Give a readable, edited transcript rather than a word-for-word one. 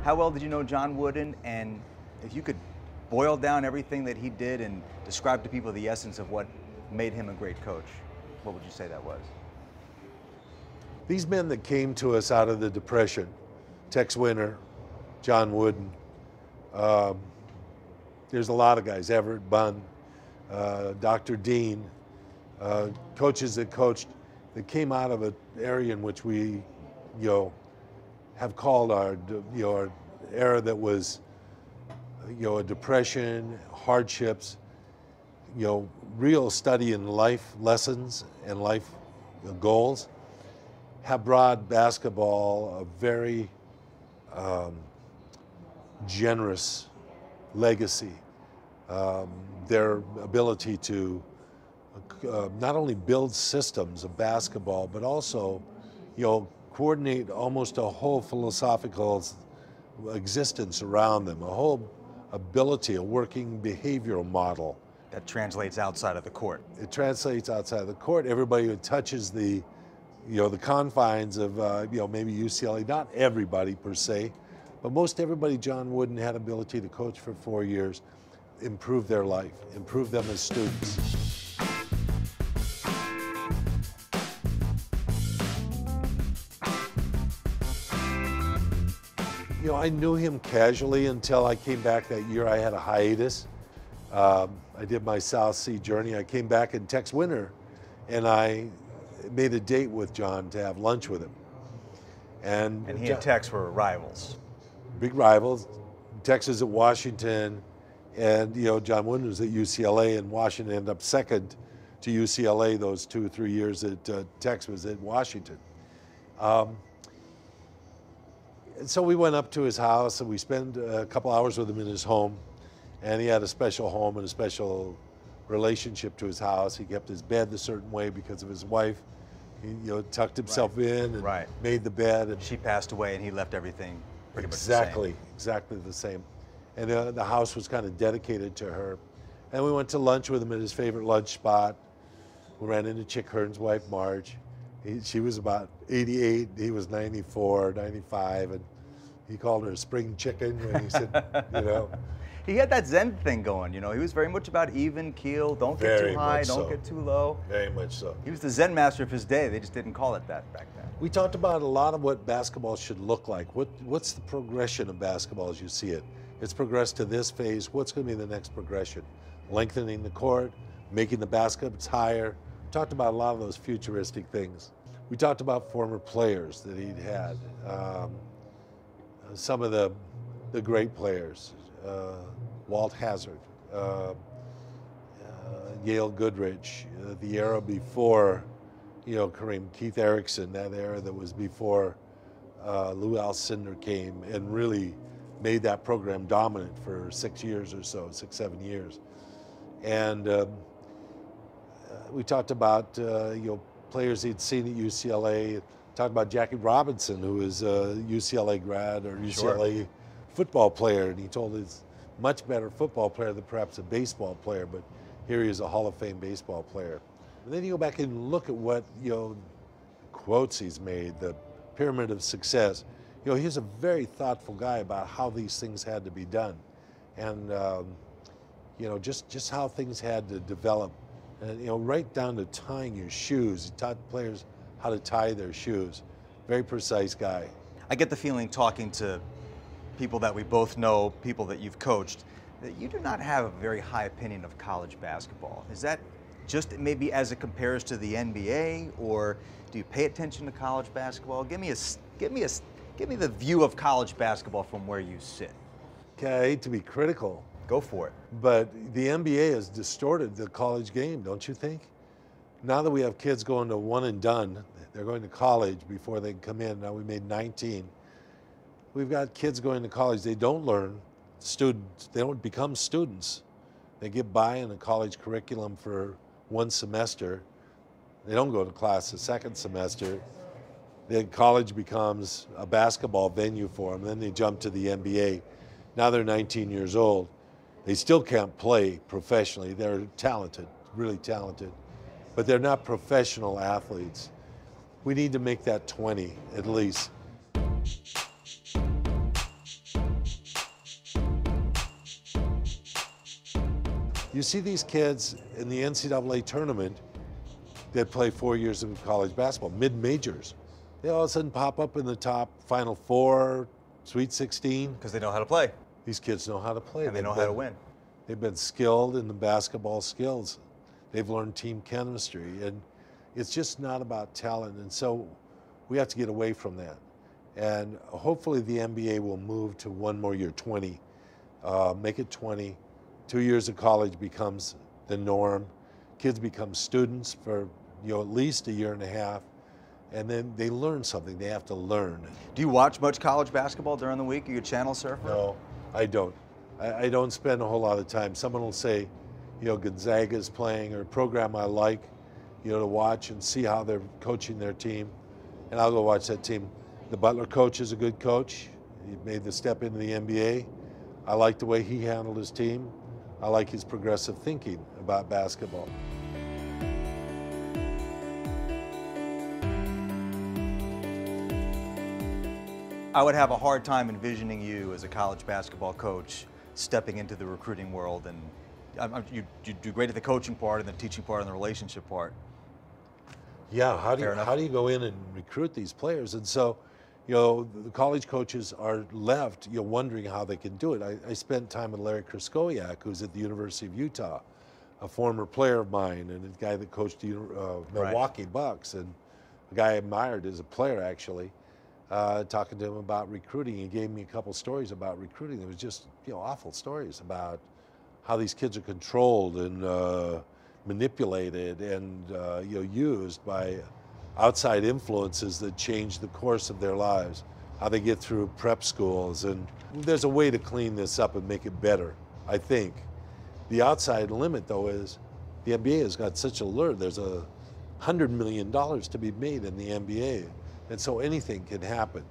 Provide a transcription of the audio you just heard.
How well did you know John Wooden, and if you could boil down everything that he did and describe to people the essence of what made him a great coach, what would you say that was? These men that came to us out of the Depression, Tex Winter, John Wooden, there's a lot of guys, Everett Bunn, Dr. Dean, coaches that coached, that came out of an area in which we, have called our era that was, a depression, hardships, real study in life lessons and life goals, have brought basketball a very generous legacy. Their ability to not only build systems of basketball, but also, coordinate almost a whole philosophical existence around them, a whole ability, a working behavioral model. That translates outside of the court. It translates outside of the court. Everybody who touches the confines of, maybe UCLA, not everybody per se, but most everybody John Wooden had ability to coach for 4 years, improve their life, improve them as students. I knew him casually until I came back that year. I had a hiatus. I did my South Sea journey. I came back in Tex Winter, and I made a date with John to have lunch with him. And he and Tex were rivals. Big rivals. Tex is at Washington, and John Wooden was at UCLA, and Washington ended up second to UCLA those 2 or 3 years that Tex was at Washington. And so we went up to his house, and we spent a couple hours with him in his home. And he had a special home and a special relationship to his house. He kept his bed a certain way because of his wife. He tucked himself in and made the bed. And she passed away, and he left everything pretty much exactly the same. And the house was kind of dedicated to her. And we went to lunch with him at his favorite lunch spot. We ran into Chick Hearn's wife, Marge. She was about 88, he was 94, 95, and he called her a spring chicken when he said, He had that Zen thing going, he was very much about even keel, don't get too high, don't get too low. Very much so. He was the Zen master of his day, they just didn't call it that back then. We talked about a lot of what basketball should look like. What's the progression of basketball as you see it? It's progressed to this phase, what's going to be the next progression? Lengthening the court, making the baskets higher. We talked about a lot of those futuristic things. We talked about former players that he'd had. Some of the great players, Walt Hazzard, Yale Goodrich, the era before, Kareem, Keith Erickson, that era that was before Lou Alcindor came and really made that program dominant for 6 years or so, 6, 7 years. And we talked about, players he'd seen at UCLA. Talked about Jackie Robinson, who was a UCLA grad or UCLA football player, and he told he's much better football player than perhaps a baseball player, but here he is a Hall of Fame baseball player. And then you go back and look at what, quotes he's made, the pyramid of success. He's a very thoughtful guy about how these things had to be done. And, just how things had to develop. And, right down to tying your shoes. He taught players how to tie their shoes. Very precise guy. I get the feeling, talking to people that we both know, people that you've coached, that you do not have a very high opinion of college basketball. Is that just maybe as it compares to the NBA, or do you pay attention to college basketball? Give me the view of college basketball from where you sit. Okay, I hate to be critical. Go for it. But the NBA has distorted the college game, don't you think? Now that we have kids going to one and done, they're going to college before they come in. Now we made 19. We've got kids going to college. They don't learn students. They don't become students. They get by in a college curriculum for one semester. They don't go to class the second semester. Then college becomes a basketball venue for them. Then they jump to the NBA. Now they're 19 years old. They still can't play professionally. They're talented, really talented, but they're not professional athletes. We need to make that 20 at least. You see these kids in the NCAA tournament that play 4 years of college basketball, mid-majors. They all of a sudden pop up in the top Final Four, Sweet 16. Because they know how to play. These kids know how to play. And they know how to win. They've been skilled in the basketball skills. They've learned team chemistry, and it's just not about talent. And so we have to get away from that. And hopefully the NBA will move to one more year, 20. Make it 20. 2 years of college becomes the norm. Kids become students for at least a year and a half, and then they learn something. They have to learn. Do you watch much college basketball during the week? Are you a channel surfer? No, I don't. I don't spend a whole lot of time. Someone will say, Gonzaga's playing, or a program I like, to watch and see how they're coaching their team, and I'll go watch that team. The Butler coach is a good coach. He made the step into the NBA. I like the way he handled his team. I like his progressive thinking about basketball. I would have a hard time envisioning you as a college basketball coach stepping into the recruiting world, and you do great at the coaching part and the teaching part and the relationship part. Yeah, how do you go in and recruit these players? And so, the college coaches are left, wondering how they can do it. I spent time with Larry Kraskowiak, who's at the University of Utah, a former player of mine and a guy that coached the Milwaukee Bucks, and a guy I admired as a player, actually. Talking to him about recruiting. He gave me a couple stories about recruiting. There was just, awful stories about how these kids are controlled and manipulated and, used by outside influences that change the course of their lives, how they get through prep schools. And there's a way to clean this up and make it better, I think. The outside limit, though, is the NBA has got such a lure. There's $100 million to be made in the NBA. And so anything can happen.